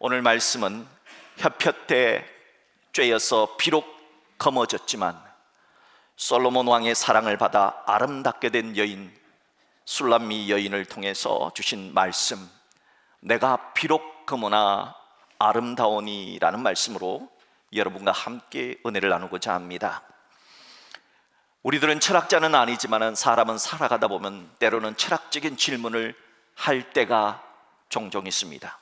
오늘 말씀은 혀볕에 쬐여서 비록 검어졌지만 솔로몬 왕의 사랑을 받아 아름답게 된 여인 술람미 여인을 통해서 주신 말씀, 내가 비록 검으나 아름다우니 라는 말씀으로 여러분과 함께 은혜를 나누고자 합니다. 우리들은 철학자는 아니지만 사람은 살아가다 보면 때로는 철학적인 질문을 할 때가 종종 있습니다.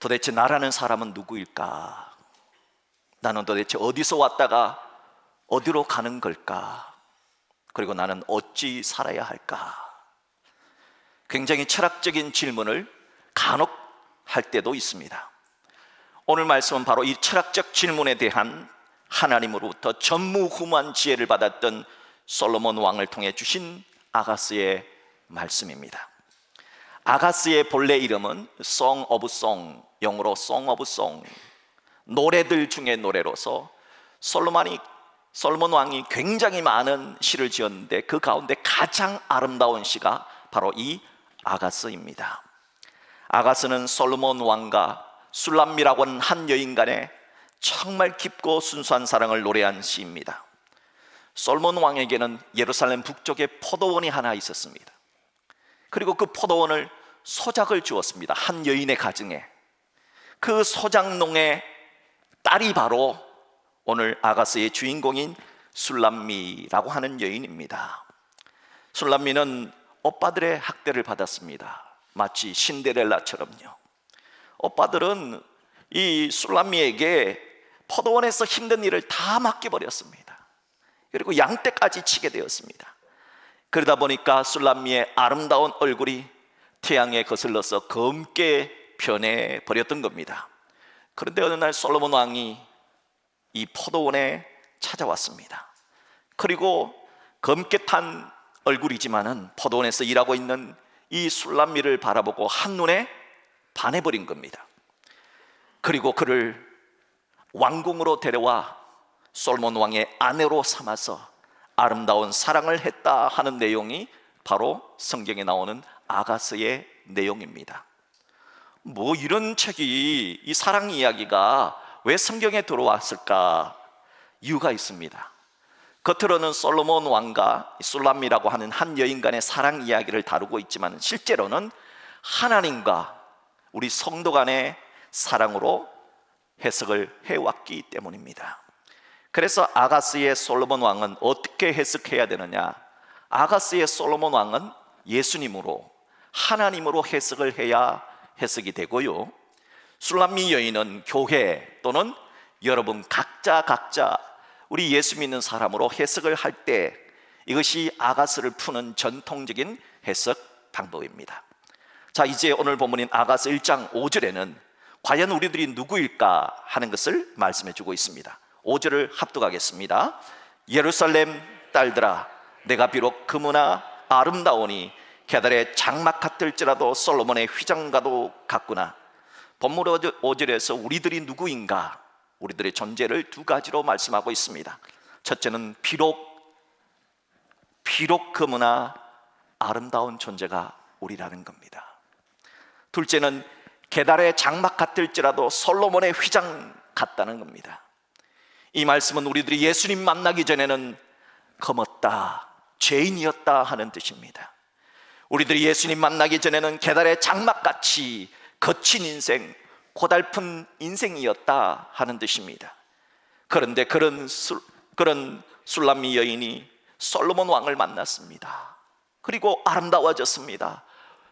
도대체 나라는 사람은 누구일까? 나는 도대체 어디서 왔다가 어디로 가는 걸까? 그리고 나는 어찌 살아야 할까? 굉장히 철학적인 질문을 간혹 할 때도 있습니다. 오늘 말씀은 바로 이 철학적 질문에 대한 하나님으로부터 전무후무한 지혜를 받았던 솔로몬 왕을 통해 주신 아가스의 말씀입니다. 아가스의 본래 이름은 Song of Song, 영어로 Song of Song, 노래들 중에 노래로서 솔로몬 왕이 굉장히 많은 시를 지었는데 그 가운데 가장 아름다운 시가 바로 이 아가스입니다. 아가스는 솔로몬 왕과 술람미라고 하는 한 여인 간의 정말 깊고 순수한 사랑을 노래한 시입니다. 솔로몬 왕에게는 예루살렘 북쪽에 포도원이 하나 있었습니다. 그리고 그 포도원을 소작을 주었습니다. 한 여인의 가정에. 그 소작농의 딸이 바로 오늘 아가스의 주인공인 술람미라고 하는 여인입니다. 술람미는 오빠들의 학대를 받았습니다. 마치 신데렐라처럼요. 오빠들은 이 술람미에게 포도원에서 힘든 일을 다 맡겨버렸습니다. 그리고 양떼까지 치게 되었습니다. 그러다 보니까 술람미의 아름다운 얼굴이 태양에 거슬러서 검게 변해버렸던 겁니다. 그런데 어느 날 솔로몬 왕이 이 포도원에 찾아왔습니다. 그리고 검게 탄 얼굴이지만은 포도원에서 일하고 있는 이 술람미를 바라보고 한눈에 반해버린 겁니다. 그리고 그를 왕궁으로 데려와 솔로몬 왕의 아내로 삼아서 아름다운 사랑을 했다 하는 내용이 바로 성경에 나오는 아가스의 내용입니다. 뭐 이런 책이, 이 사랑 이야기가 왜 성경에 들어왔을까? 이유가 있습니다. 겉으로는 솔로몬 왕과 술람미라고 하는 한 여인 간의 사랑 이야기를 다루고 있지만 실제로는 하나님과 우리 성도 간의 사랑으로 해석을 해왔기 때문입니다. 그래서 아가스의 솔로몬 왕은 어떻게 해석해야 되느냐? 아가스의 솔로몬 왕은 예수님으로, 하나님으로 해석을 해야 해석이 되고요, 술람미 여인은 교회 또는 여러분 각자 우리 예수 믿는 사람으로 해석을 할 때 이것이 아가스를 푸는 전통적인 해석 방법입니다. 자, 이제 오늘 본문인 아가스 1장 5절에는 과연 우리들이 누구일까 하는 것을 말씀해 주고 있습니다. 5절을 합독하겠습니다. 예루살렘 딸들아, 내가 비록 금우나 아름다우니 게달의 장막 같을지라도 솔로몬의 휘장과도 같구나. 본문 5절에서 우리들이 누구인가, 우리들의 존재를 두 가지로 말씀하고 있습니다. 첫째는 비록 금우나 아름다운 존재가 우리라는 겁니다. 둘째는 게달의 장막 같을지라도 솔로몬의 휘장 같다는 겁니다. 이 말씀은 우리들이 예수님 만나기 전에는 검었다, 죄인이었다 하는 뜻입니다. 우리들이 예수님 만나기 전에는 게달의 장막같이 거친 인생, 고달픈 인생이었다 하는 뜻입니다. 그런데 그런 술람미 여인이 솔로몬 왕을 만났습니다. 그리고 아름다워졌습니다.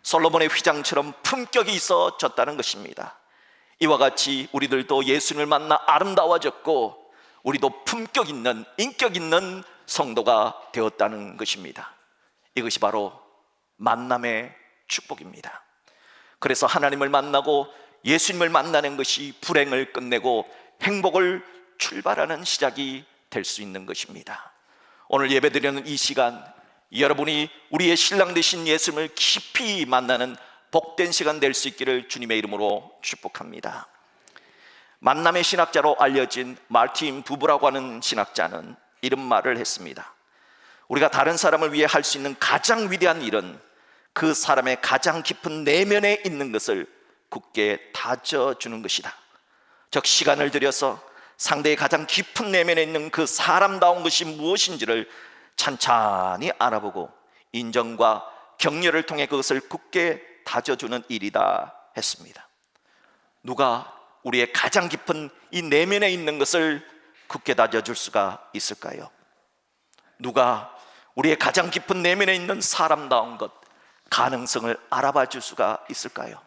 솔로몬의 휘장처럼 품격이 있어졌다는 것입니다. 이와 같이 우리들도 예수님을 만나 아름다워졌고 우리도 품격 있는, 인격 있는 성도가 되었다는 것입니다. 이것이 바로 만남의 축복입니다. 그래서 하나님을 만나고 예수님을 만나는 것이 불행을 끝내고 행복을 출발하는 시작이 될 수 있는 것입니다. 오늘 예배드리는 이 시간, 여러분이 우리의 신랑 되신 예수님을 깊이 만나는 복된 시간 될 수 있기를 주님의 이름으로 축복합니다. 만남의 신학자로 알려진 마르틴 부부라고 하는 신학자는 이런 말을 했습니다. 우리가 다른 사람을 위해 할 수 있는 가장 위대한 일은 그 사람의 가장 깊은 내면에 있는 것을 굳게 다져주는 것이다. 즉 시간을 들여서 상대의 가장 깊은 내면에 있는 그 사람다운 것이 무엇인지를 찬찬히 알아보고 인정과 격려를 통해 그것을 굳게 다져주는 일이다 했습니다. 누가 우리의 가장 깊은 이 내면에 있는 것을 굳게 다져줄 수가 있을까요? 누가 우리의 가장 깊은 내면에 있는 사람다운 것, 가능성을 알아봐 줄 수가 있을까요?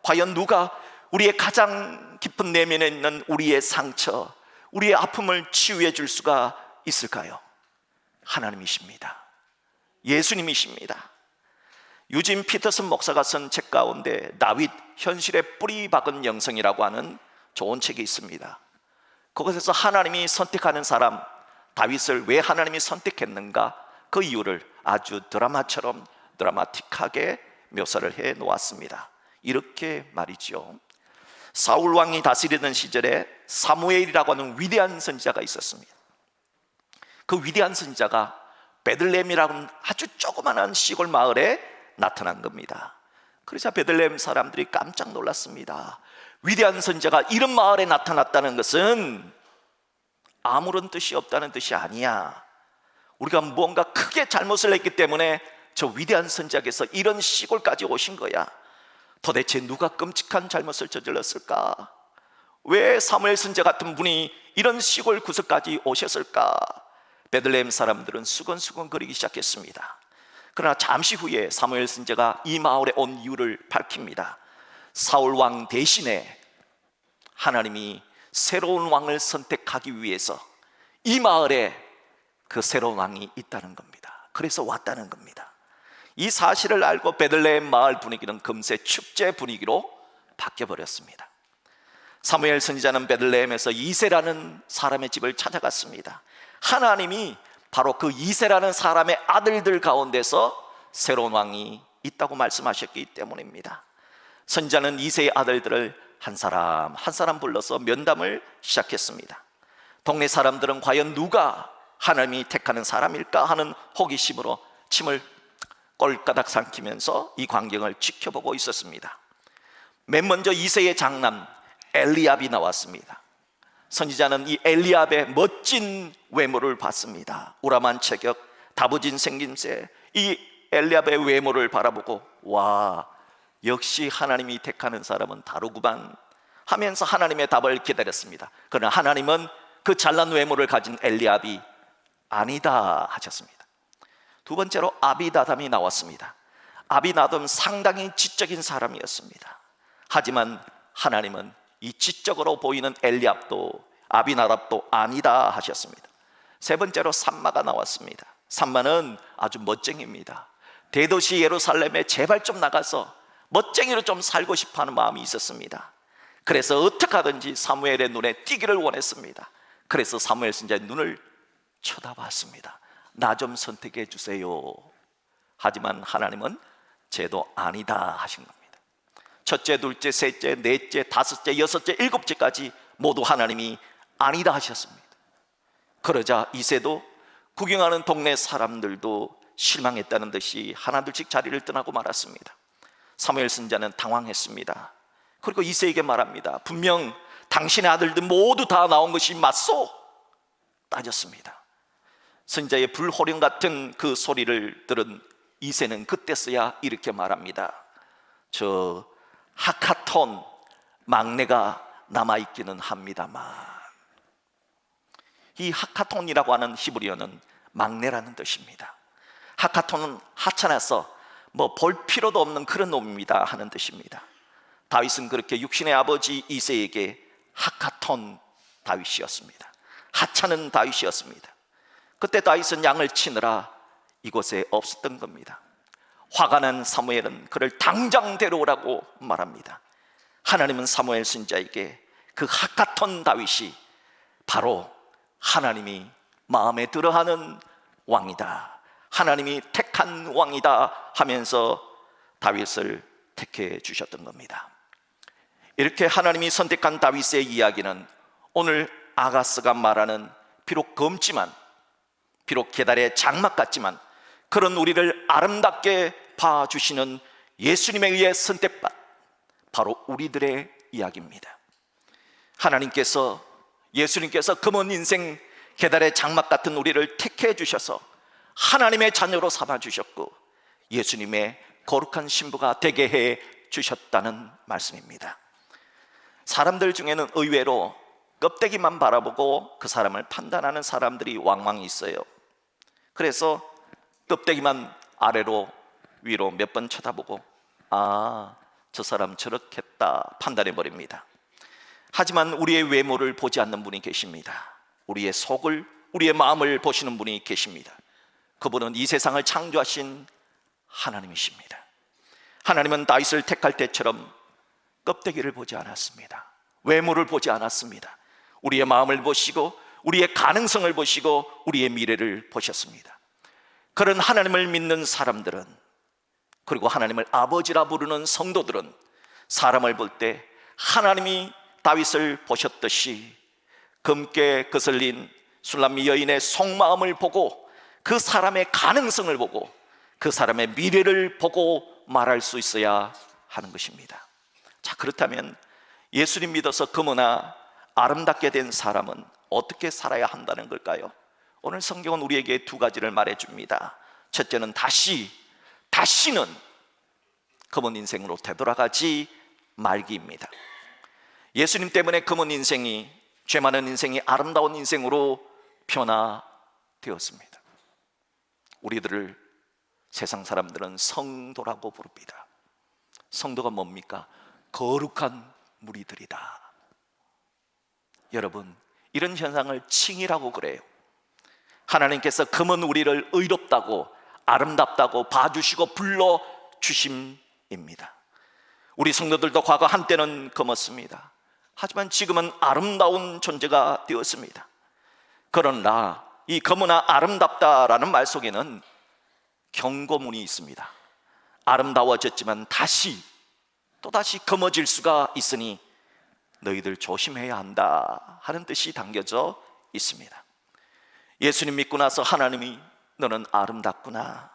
과연 누가 우리의 가장 깊은 내면에 있는 우리의 상처, 우리의 아픔을 치유해 줄 수가 있을까요? 하나님이십니다. 예수님이십니다. 유진 피터슨 목사가 쓴 책 가운데 다윗 현실의 뿌리 박은 영성이라고 하는 좋은 책이 있습니다. 그것에서 하나님이 선택하는 사람 다윗을 왜 하나님이 선택했는가, 그 이유를 아주 드라마처럼 드라마틱하게 묘사를 해 놓았습니다. 이렇게 말이죠. 사울 왕이 다스리던 시절에 사무엘이라고 하는 위대한 선지자가 있었습니다. 그 위대한 선지자가 베들레헴이라는 아주 조그마한 시골 마을에 나타난 겁니다. 그래서 베들레헴 사람들이 깜짝 놀랐습니다. 위대한 선지자가 이런 마을에 나타났다는 것은 아무런 뜻이 없다는 뜻이 아니야. 우리가 무언가 크게 잘못을 했기 때문에 저 위대한 선지자께서 이런 시골까지 오신 거야. 도대체 누가 끔찍한 잘못을 저질렀을까? 왜 사무엘 선지자 같은 분이 이런 시골 구석까지 오셨을까? 베들레헴 사람들은 수근수근거리기 시작했습니다. 그러나 잠시 후에 사무엘 선지자가 이 마을에 온 이유를 밝힙니다. 사울 왕 대신에 하나님이 새로운 왕을 선택하기 위해서 이 마을에 그 새로운 왕이 있다는 겁니다. 그래서 왔다는 겁니다. 이 사실을 알고 베들레헴 마을 분위기는 금세 축제 분위기로 바뀌어버렸습니다. 사무엘 선지자는 베들레헴에서 이새라는 사람의 집을 찾아갔습니다. 하나님이 바로 그 이새라는 사람의 아들들 가운데서 새로운 왕이 있다고 말씀하셨기 때문입니다. 선지자는 이새의 아들들을 한 사람 한 사람 불러서 면담을 시작했습니다. 동네 사람들은 과연 누가 하나님이 택하는 사람일까 하는 호기심으로 침을 꼴까닥 삼키면서 이 광경을 지켜보고 있었습니다. 맨 먼저 이새의 장남 엘리압이 나왔습니다. 선지자는 이 엘리압의 멋진 외모를 봤습니다. 우람한 체격, 다부진 생김새, 이 엘리압의 외모를 바라보고 와, 역시 하나님이 택하는 사람은 다르구만 하면서 하나님의 답을 기다렸습니다. 그러나 하나님은 그 잘난 외모를 가진 엘리압이 아니다 하셨습니다. 두 번째로 아비나답이 나왔습니다. 아비나답은 상당히 지적인 사람이었습니다. 하지만 하나님은 이 지적으로 보이는 엘리압도 아비나답도 아니다 하셨습니다. 세 번째로 삼마가 나왔습니다. 삼마는 아주 멋쟁이입니다. 대도시 예루살렘에 제발 좀 나가서 멋쟁이로 좀 살고 싶어하는 마음이 있었습니다. 그래서 어떻게 하든지 사무엘의 눈에 띄기를 원했습니다. 그래서 사무엘 선지자의 눈을 쳐다봤습니다. 나 좀 선택해 주세요. 하지만 하나님은 쟤도 아니다 하신 겁니다. 첫째, 둘째, 셋째, 넷째, 다섯째, 여섯째, 일곱째까지 모두 하나님이 아니다 하셨습니다. 그러자 이새도 구경하는 동네 사람들도 실망했다는 듯이 하나둘씩 자리를 떠나고 말았습니다. 사무엘 선지자는 당황했습니다. 그리고 이새에게 말합니다. 분명 당신의 아들들 모두 다 나온 것이 맞소? 따졌습니다. 선지자의 불호령 같은 그 소리를 들은 이새는 그때서야 이렇게 말합니다. 저 하카톤 막내가 남아있기는 합니다만. 이 하카톤이라고 하는 히브리어는 막내라는 뜻입니다. 하카톤은 하찮아서 뭐 볼 필요도 없는 그런 놈입니다 하는 뜻입니다. 다윗은 그렇게 육신의 아버지 이새에게 하카톤 다윗이었습니다. 하찮은 다윗이었습니다. 그때 다윗은 양을 치느라 이곳에 없었던 겁니다. 화가 난 사무엘은 그를 당장 데려오라고 말합니다. 하나님은 사무엘 선지자에게 그 하카톤 다윗이 바로 하나님이 마음에 들어하는 왕이다, 하나님이 택한 왕이다 하면서 다윗을 택해 주셨던 겁니다. 이렇게 하나님이 선택한 다윗의 이야기는 오늘 아가스가 말하는 비록 검지만, 비록 계달의 장막 같지만 그런 우리를 아름답게 봐주시는 예수님에 의해 선택받 바로 우리들의 이야기입니다. 예수님께서 검은 인생 계달의 장막 같은 우리를 택해 주셔서 하나님의 자녀로 삼아 주셨고 예수님의 거룩한 신부가 되게 해 주셨다는 말씀입니다. 사람들 중에는 의외로 껍데기만 바라보고 그 사람을 판단하는 사람들이 왕왕 있어요. 그래서 껍데기만 아래로 위로 몇 번 쳐다보고 저 사람 저렇겠다 판단해 버립니다. 하지만 우리의 외모를 보지 않는 분이 계십니다. 우리의 속을, 우리의 마음을 보시는 분이 계십니다. 그분은 이 세상을 창조하신 하나님이십니다. 하나님은 다윗을 택할 때처럼 껍데기를 보지 않았습니다. 외모를 보지 않았습니다. 우리의 마음을 보시고 우리의 가능성을 보시고 우리의 미래를 보셨습니다. 그런 하나님을 믿는 사람들은, 그리고 하나님을 아버지라 부르는 성도들은 사람을 볼 때 하나님이 다윗을 보셨듯이 검게 거슬린 술람미 여인의 속마음을 보고 그 사람의 가능성을 보고 그 사람의 미래를 보고 말할 수 있어야 하는 것입니다. 자, 그렇다면 예수님 믿어서 검으나 아름답게 된 사람은 어떻게 살아야 한다는 걸까요? 오늘 성경은 우리에게 두 가지를 말해줍니다. 첫째는 다시는 검은 인생으로 되돌아가지 말기입니다. 예수님 때문에 검은 인생이, 죄 많은 인생이 아름다운 인생으로 변화되었습니다. 우리들을 세상 사람들은 성도라고 부릅니다. 성도가 뭡니까? 거룩한 무리들이다. 여러분, 이런 현상을 칭이라고 그래요. 하나님께서 검은 우리를 의롭다고 아름답다고 봐주시고 불러주심입니다. 우리 성도들도 과거 한때는 검었습니다. 하지만 지금은 아름다운 존재가 되었습니다. 그러나 이 검으나 아름답다라는 말 속에는 경고문이 있습니다. 아름다워졌지만 또다시 검어질 수가 있으니 너희들 조심해야 한다 하는 뜻이 담겨져 있습니다. 예수님 믿고 나서 하나님이 너는 아름답구나,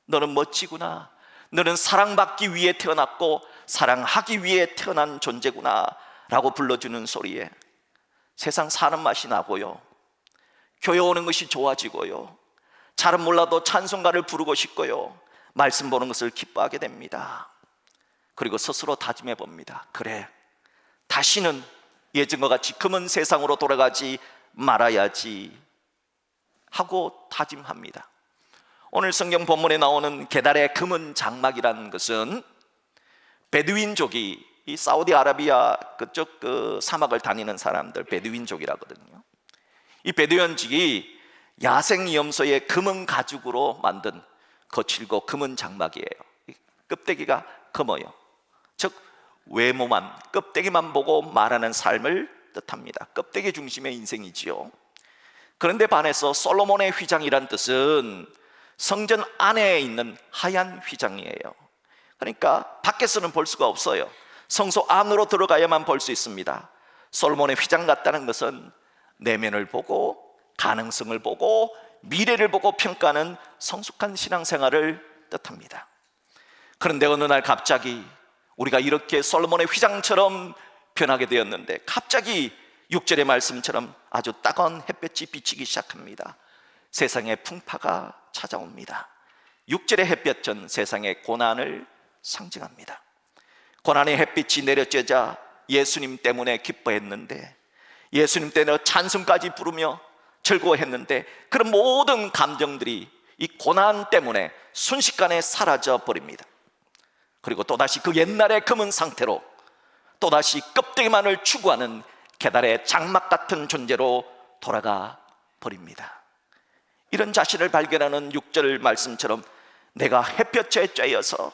너는 멋지구나, 너는 사랑받기 위해 태어났고 사랑하기 위해 태어난 존재구나 라고 불러주는 소리에 세상 사는 맛이 나고요, 교회 오는 것이 좋아지고요, 잘은 몰라도 찬송가를 부르고 싶고요, 말씀 보는 것을 기뻐하게 됩니다. 그리고 스스로 다짐해 봅니다. 그래, 다시는 예전과 같이 검은 세상으로 돌아가지 말아야지 하고 다짐합니다. 오늘 성경 본문에 나오는 게달의 검은 장막이라는 것은 베두인족이, 이 사우디아라비아 그쪽 그 사막을 다니는 사람들 베두인족이라거든요. 이 베두인족이 야생위험소의 검은 가죽으로 만든 거칠고 검은 장막이에요. 껍데기가 검어요. 즉 외모만, 껍데기만 보고 말하는 삶을 뜻합니다. 껍데기 중심의 인생이지요. 그런데 반해서 솔로몬의 휘장이란 뜻은 성전 안에 있는 하얀 휘장이에요. 그러니까 밖에서는 볼 수가 없어요. 성소 안으로 들어가야만 볼 수 있습니다. 솔로몬의 휘장 같다는 것은 내면을 보고 가능성을 보고 미래를 보고 평가하는 성숙한 신앙생활을 뜻합니다. 그런데 어느 날 갑자기 우리가 이렇게 솔로몬의 휘장처럼 변하게 되었는데 갑자기 6절의 말씀처럼 아주 따가운 햇볕이 비치기 시작합니다. 세상의 풍파가 찾아옵니다. 6절의 햇볕은 세상의 고난을 상징합니다. 고난의 햇빛이 내려쬐자 예수님 때문에 기뻐했는데, 예수님 때문에 찬송까지 부르며 즐거워했는데, 그런 모든 감정들이 이 고난 때문에 순식간에 사라져 버립니다. 그리고 또다시 그 옛날의 검은 상태로 또다시 껍데기만을 추구하는 게달의 장막 같은 존재로 돌아가 버립니다. 이런 자신을 발견하는 6절 말씀처럼 내가 햇볕에 쬐여서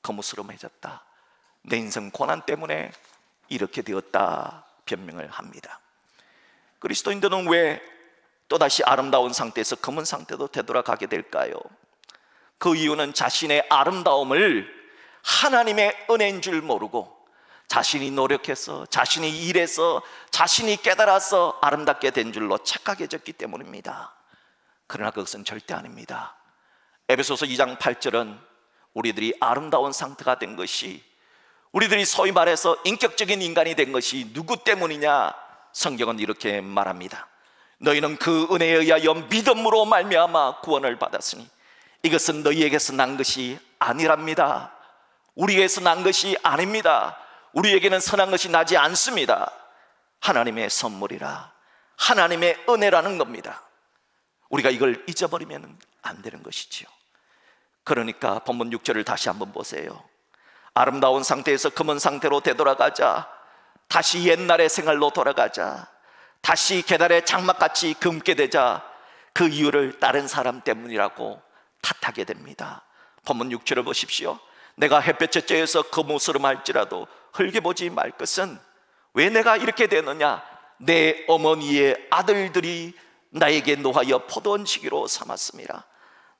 거무스름해졌다, 내 인생 고난 때문에 이렇게 되었다 변명을 합니다. 그리스도인들은 왜 또다시 아름다운 상태에서 검은 상태로 되돌아가게 될까요? 그 이유는 자신의 아름다움을 하나님의 은혜인 줄 모르고 자신이 노력해서, 자신이 일해서, 자신이 깨달아서 아름답게 된 줄로 착각해졌기 때문입니다. 그러나 그것은 절대 아닙니다. 에베소서 2장 8절은 우리들이 아름다운 상태가 된 것이, 우리들이 소위 말해서 인격적인 인간이 된 것이 누구 때문이냐? 성경은 이렇게 말합니다. 너희는 그 은혜에 의하여 믿음으로 말미암아 구원을 받았으니 이것은 너희에게서 난 것이 아니랍니다. 우리에게서 난 것이 아닙니다. 우리에게는 선한 것이 나지 않습니다. 하나님의 선물이라, 하나님의 은혜라는 겁니다. 우리가 이걸 잊어버리면 안 되는 것이지요. 그러니까 본문 6절을 다시 한번 보세요. 아름다운 상태에서 검은 상태로 되돌아가자, 다시 옛날의 생활로 돌아가자, 다시 계달의 장막같이 검게 되자, 그 이유를 다른 사람 때문이라고 탓하게 됩니다. 본문 6절을 보십시오. 내가 햇볕에 쬐어서 검은스름할지라도 흙에 보지 말 것은 왜 내가 이렇게 되느냐? 내 어머니의 아들들이 나에게 노하여 포도원 지기로 삼았습니다.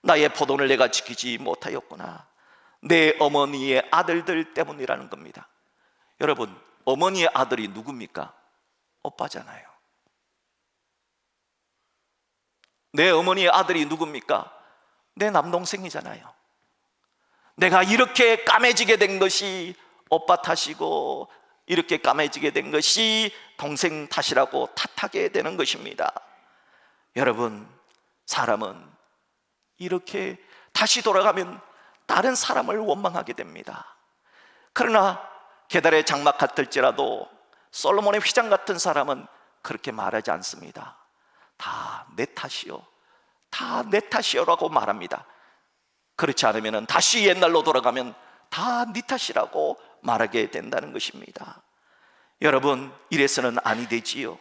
나의 포도원을 내가 지키지 못하였구나. 내 어머니의 아들들 때문이라는 겁니다. 여러분, 어머니의 아들이 누굽니까? 오빠잖아요. 내 어머니의 아들이 누굽니까? 내 남동생이잖아요. 내가 이렇게 까매지게 된 것이 오빠 탓이고, 이렇게 까매지게 된 것이 동생 탓이라고 탓하게 되는 것입니다. 여러분, 사람은 이렇게 다시 돌아가면 다른 사람을 원망하게 됩니다. 그러나 계달의 장막 같을지라도 솔로몬의 휘장 같은 사람은 그렇게 말하지 않습니다. 다 내 탓이요, 다 내 탓이요라고 말합니다. 그렇지 않으면 다시 옛날로 돌아가면 다 네 탓이라고 말하게 된다는 것입니다. 여러분, 이래서는 아니 되지요.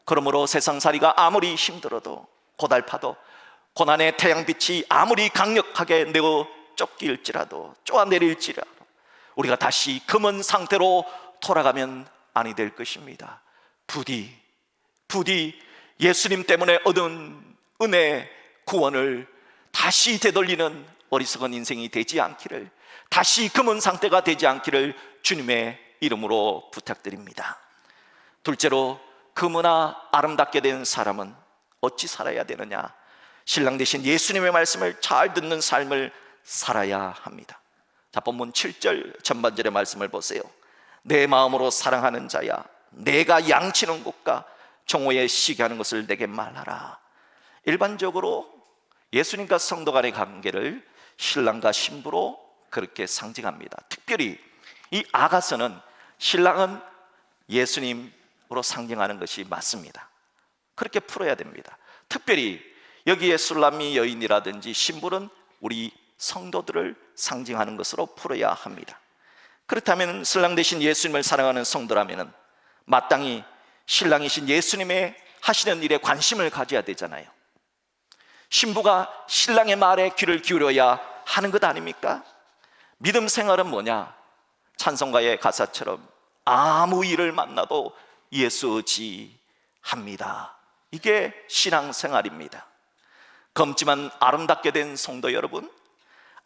그러므로 세상살이가 아무리 힘들어도, 고달파도, 고난의 태양빛이 아무리 강력하게 내어 쫓길지라도, 쪼아내릴지라도 우리가 다시 검은 상태로 돌아가면 아니 될 것입니다. 부디 예수님 때문에 얻은 은혜, 구원을 다시 되돌리는 어리석은 인생이 되지 않기를, 다시 검은 상태가 되지 않기를 주님의 이름으로 부탁드립니다. 둘째로, 검으나 아름답게 된 사람은 어찌 살아야 되느냐? 신랑 되신 예수님의 말씀을 잘 듣는 삶을 살아야 합니다. 자, 본문 7절 전반절의 말씀을 보세요. 내 마음으로 사랑하는 자야, 내가 양치는 곳과 정오에 쉬게 하는 것을 내게 말하라. 일반적으로 예수님과 성도 간의 관계를 신랑과 신부로 그렇게 상징합니다. 특별히 이 아가서는 신랑은 예수님으로 상징하는 것이 맞습니다. 그렇게 풀어야 됩니다. 특별히 여기에 술람미 여인이라든지 신부는 우리 성도들을 상징하는 것으로 풀어야 합니다. 그렇다면 신랑 되신 예수님을 사랑하는 성도라면 마땅히 신랑이신 예수님의 하시는 일에 관심을 가져야 되잖아요. 신부가 신랑의 말에 귀를 기울여야 하는 것 아닙니까? 믿음 생활은 뭐냐? 찬송가의 가사처럼 아무 일을 만나도 예수 의지합니다. 이게 신앙생활입니다. 검지만 아름답게 된 성도 여러분,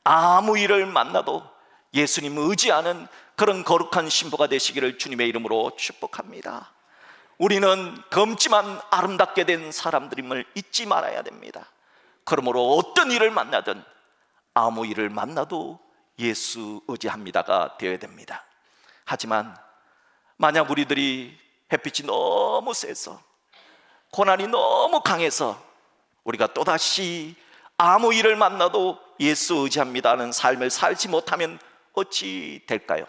아무 일을 만나도 예수님 의지하는 그런 거룩한 신부가 되시기를 주님의 이름으로 축복합니다. 우리는 검지만 아름답게 된 사람들임을 잊지 말아야 됩니다. 그러므로 어떤 일을 만나든 아무 일을 만나도 예수 의지합니다가 되어야 됩니다. 하지만 만약 우리들이 햇빛이 너무 세서, 고난이 너무 강해서 우리가 또다시 아무 일을 만나도 예수 의지합니다는 삶을 살지 못하면 어찌 될까요?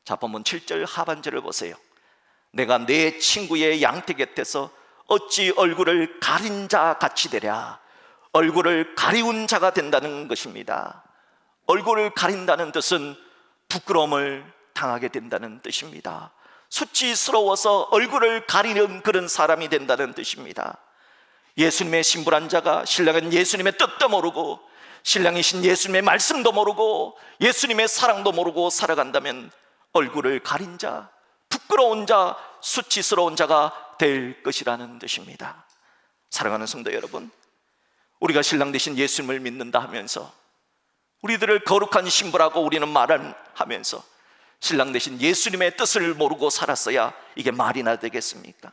자, 본문 7절 하반절을 보세요. 내가 내 친구의 양태 곁에서 어찌 얼굴을 가린 자 같이 되랴. 얼굴을 가리운 자가 된다는 것입니다. 얼굴을 가린다는 뜻은 부끄러움을 당하게 된다는 뜻입니다. 수치스러워서 얼굴을 가리는 그런 사람이 된다는 뜻입니다. 예수님의 신부란 자가 신랑은 예수님의 뜻도 모르고, 신랑이신 예수님의 말씀도 모르고, 예수님의 사랑도 모르고 살아간다면 얼굴을 가린 자, 부끄러운 자, 수치스러운 자가 될 것이라는 뜻입니다. 사랑하는 성도 여러분, 우리가 신랑 되신 예수님을 믿는다 하면서, 우리들을 거룩한 신부라고 우리는 말을 하면서 신랑 되신 예수님의 뜻을 모르고 살았어야 이게 말이나 되겠습니까?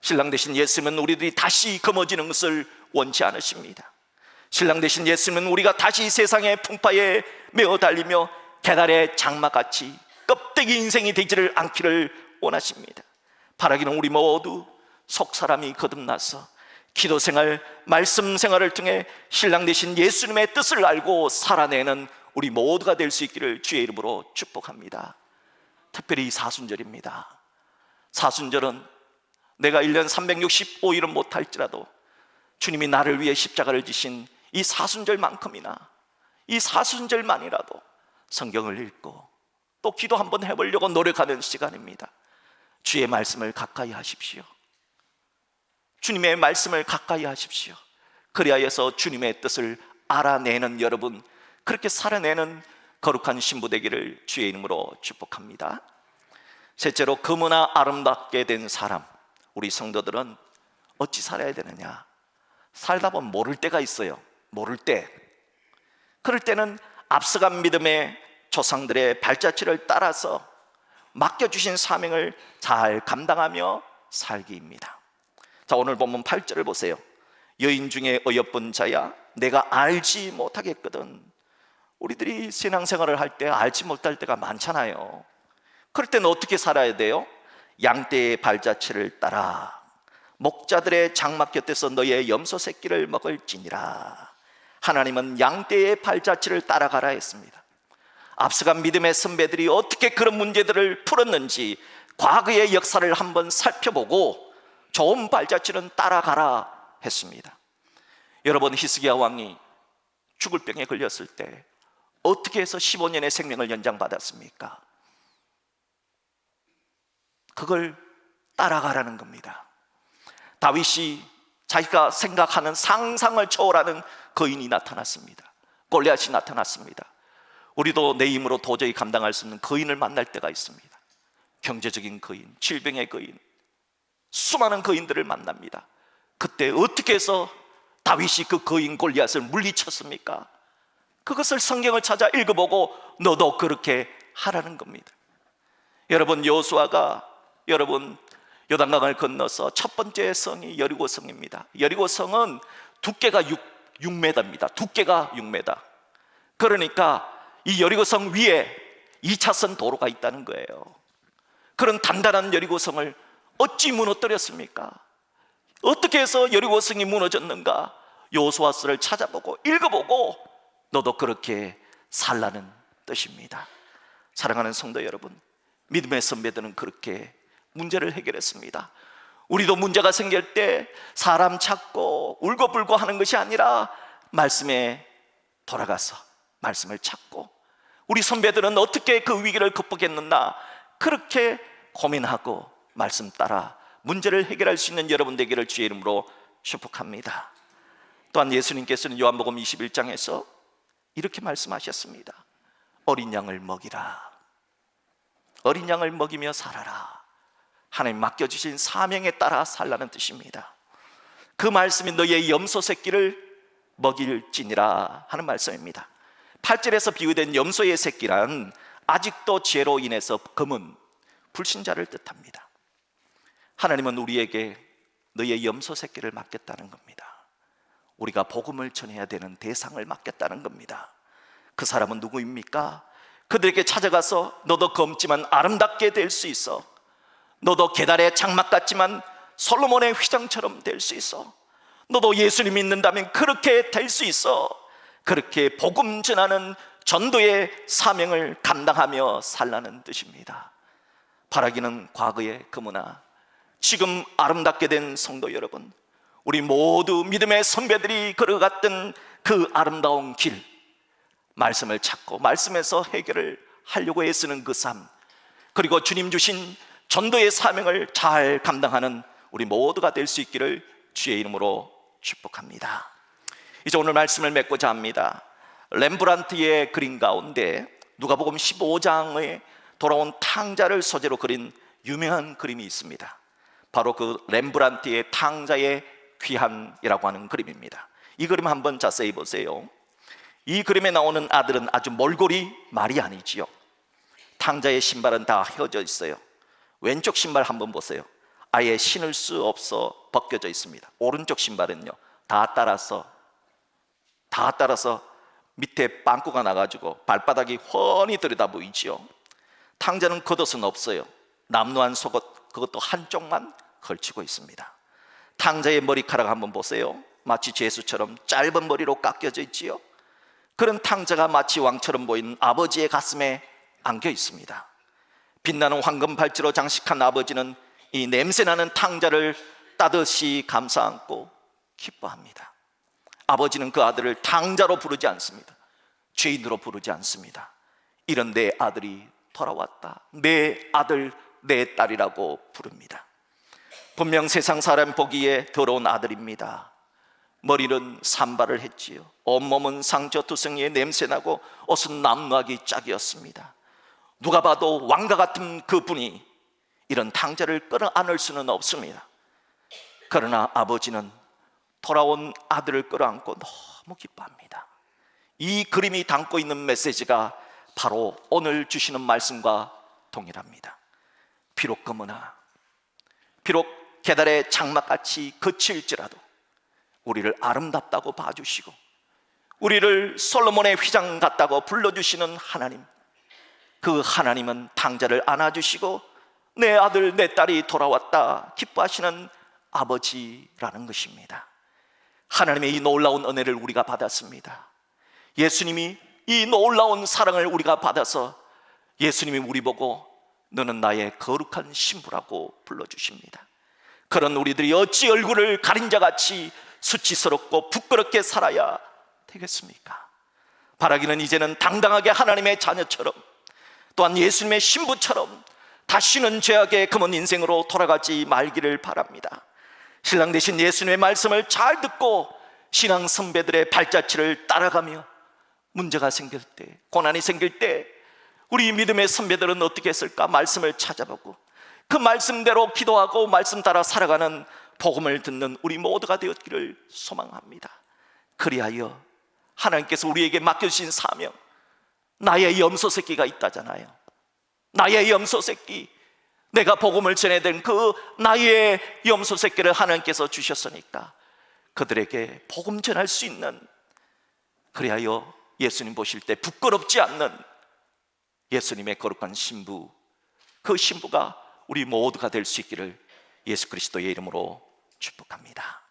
신랑 되신 예수님은 우리들이 다시 검어지는 것을 원치 않으십니다. 신랑 되신 예수님은 우리가 다시 세상의 풍파에 메어 달리며 계달의 장막같이 껍데기 인생이 되지를 않기를 원하십니다. 바라기는 우리 모두 속사람이 거듭나서 기도생활, 말씀생활을 통해 신랑 되신 예수님의 뜻을 알고 살아내는 우리 모두가 될 수 있기를 주의 이름으로 축복합니다. 특별히 사순절입니다. 사순절은 내가 1년 365일은 못할지라도 주님이 나를 위해 십자가를 지신 이 사순절만큼이나, 이 사순절만이라도 성경을 읽고 또 기도 한번 해보려고 노력하는 시간입니다. 주의 말씀을 가까이 하십시오. 주님의 말씀을 가까이 하십시오. 그리하여서 주님의 뜻을 알아내는 여러분, 그렇게 살아내는 거룩한 신부 되기를 주의 이름으로 축복합니다. 셋째로, 금은아 아름답게 된 사람. 우리 성도들은 어찌 살아야 되느냐? 살다 보면 모를 때가 있어요. 모를 때. 그럴 때는 앞서간 믿음의 조상들의 발자취를 따라서 맡겨주신 사명을 잘 감당하며 살기입니다. 자, 오늘 본문 8절을 보세요. 여인 중에 어여쁜 자야, 내가 알지 못하겠거든. 우리들이 신앙생활을 할 때 알지 못할 때가 많잖아요. 그럴 때는 어떻게 살아야 돼요? 양떼의 발자취를 따라 목자들의 장막 곁에서 너의 염소 새끼를 먹을지니라. 하나님은 양떼의 발자취를 따라가라 했습니다. 앞서간 믿음의 선배들이 어떻게 그런 문제들을 풀었는지 과거의 역사를 한번 살펴보고 좋은 발자취는 따라가라 했습니다. 여러분, 히스기야 왕이 죽을 병에 걸렸을 때 어떻게 해서 15년의 생명을 연장받았습니까? 그걸 따라가라는 겁니다. 다윗이 자기가 생각하는 상상을 초월하는 거인이 나타났습니다. 골리앗이 나타났습니다. 우리도 내 힘으로 도저히 감당할 수 없는 거인을 만날 때가 있습니다. 경제적인 거인, 질병의 거인, 수많은 거인들을 만납니다. 그때 어떻게 해서 다윗이 그 거인 골리앗을 물리쳤습니까? 그것을 성경을 찾아 읽어보고 너도 그렇게 하라는 겁니다. 여러분, 여호수아가 요단강을 건너서 첫 번째 성이 여리고성입니다. 여리고성은 두께가 6m입니다. 두께가 6m. 그러니까 이 여리고성 위에 2차선 도로가 있다는 거예요. 그런 단단한 여리고성을 어찌 무너뜨렸습니까? 어떻게 해서 여리고성이 무너졌는가? 여호수아서를 찾아보고 읽어보고 너도 그렇게 살라는 뜻입니다. 사랑하는 성도 여러분, 믿음의 선배들은 그렇게 문제를 해결했습니다. 우리도 문제가 생길 때 사람 찾고 울고불고 하는 것이 아니라 말씀에 돌아가서 말씀을 찾고, 우리 선배들은 어떻게 그 위기를 극복했는가, 그렇게 고민하고 말씀 따라 문제를 해결할 수 있는 여러분 되기를 주의 이름으로 축복합니다. 또한 예수님께서는 요한복음 21장에서 이렇게 말씀하셨습니다. 어린 양을 먹이라. 어린 양을 먹이며 살아라. 하나님 맡겨주신 사명에 따라 살라는 뜻입니다. 그 말씀이 너의 염소 새끼를 먹일지니라 하는 말씀입니다. 8절에서 비유된 염소의 새끼란 아직도 죄로 인해서 검은 불신자를 뜻합니다. 하나님은 우리에게 너의 염소 새끼를 맡겼다는 겁니다. 우리가 복음을 전해야 되는 대상을 맡겼다는 겁니다. 그 사람은 누구입니까? 그들에게 찾아가서 너도 검지만 아름답게 될 수 있어, 너도 계달의 장막 같지만 솔로몬의 휘장처럼 될 수 있어, 너도 예수님 믿는다면 그렇게 될 수 있어, 그렇게 복음 전하는 전도의 사명을 감당하며 살라는 뜻입니다. 바라기는 과거의 금은아, 지금 아름답게 된 성도 여러분, 우리 모두 믿음의 선배들이 걸어갔던 그 아름다운 길, 말씀을 찾고 말씀에서 해결을 하려고 애쓰는 그 삶, 그리고 주님 주신 전도의 사명을 잘 감당하는 우리 모두가 될 수 있기를 주의 이름으로 축복합니다. 이제 오늘 말씀을 맺고자 합니다. 렘브란트의 그림 가운데 누가복음 15장의 돌아온 탕자를 소재로 그린 유명한 그림이 있습니다. 바로 그 렘브란트의 탕자의 귀환이라고 하는 그림입니다. 이 그림 한번 자세히 보세요. 이 그림에 나오는 아들은 아주 몰골이 말이 아니지요. 탕자의 신발은 다 휘어져 있어요. 왼쪽 신발 한번 보세요. 아예 신을 수 없어 벗겨져 있습니다. 오른쪽 신발은요 다 따라서 다 따라서 밑에 빵꾸가 나가지고 발바닥이 훤히 들여다 보이지요. 탕자는 겉옷은 없어요. 남루한 속옷, 그것도 한쪽만 걸치고 있습니다. 탕자의 머리카락 한번 보세요. 마치 제수처럼 짧은 머리로 깎여져 있지요. 그런 탕자가 마치 왕처럼 보이는 아버지의 가슴에 안겨 있습니다. 빛나는 황금 발찌로 장식한 아버지는 이 냄새나는 탕자를 따뜻이 감싸 안고 기뻐합니다. 아버지는 그 아들을 탕자로 부르지 않습니다. 죄인으로 부르지 않습니다. 이런 내 아들이 돌아왔다, 내 아들, 내 딸이라고 부릅니다. 분명 세상 사람 보기에 더러운 아들입니다. 머리는 산발을 했지요. 온몸은 상처투성이에 냄새나고 옷은 남루하기 짝이었습니다. 누가 봐도 왕과 같은 그분이 이런 탕자를 끌어안을 수는 없습니다. 그러나 아버지는 돌아온 아들을 끌어안고 너무 기뻐합니다. 이 그림이 담고 있는 메시지가 바로 오늘 주시는 말씀과 동일합니다. 비록 검으나, 비록 계달의 장막같이 거칠지라도 우리를 아름답다고 봐주시고 우리를 솔로몬의 휘장 같다고 불러주시는 하나님, 그 하나님은 탕자를 안아주시고 내 아들, 내 딸이 돌아왔다 기뻐하시는 아버지라는 것입니다. 하나님의 이 놀라운 은혜를 우리가 받았습니다. 예수님이 이 놀라운 사랑을 우리가 받아서 예수님이 우리 보고 너는 나의 거룩한 신부라고 불러주십니다. 그런 우리들이 어찌 얼굴을 가린 자같이 수치스럽고 부끄럽게 살아야 되겠습니까? 바라기는 이제는 당당하게 하나님의 자녀처럼, 또한 예수님의 신부처럼 다시는 죄악의 검은 인생으로 돌아가지 말기를 바랍니다. 신랑 되신 예수님의 말씀을 잘 듣고 신앙 선배들의 발자취를 따라가며 문제가 생길 때, 고난이 생길 때 우리 믿음의 선배들은 어떻게 했을까? 말씀을 찾아보고 그 말씀대로 기도하고 말씀 따라 살아가는 복음을 듣는 우리 모두가 되었기를 소망합니다. 그리하여 하나님께서 우리에게 맡겨주신 사명, 나의 염소 새끼가 있다잖아요. 나의 염소 새끼, 내가 복음을 전해야 되는 그 나의 염소 새끼를 하나님께서 주셨으니까 그들에게 복음 전할 수 있는, 그리하여 예수님 보실 때 부끄럽지 않는 예수님의 거룩한 신부, 그 신부가 우리 모두가 될 수 있기를 예수 그리스도의 이름으로 축복합니다.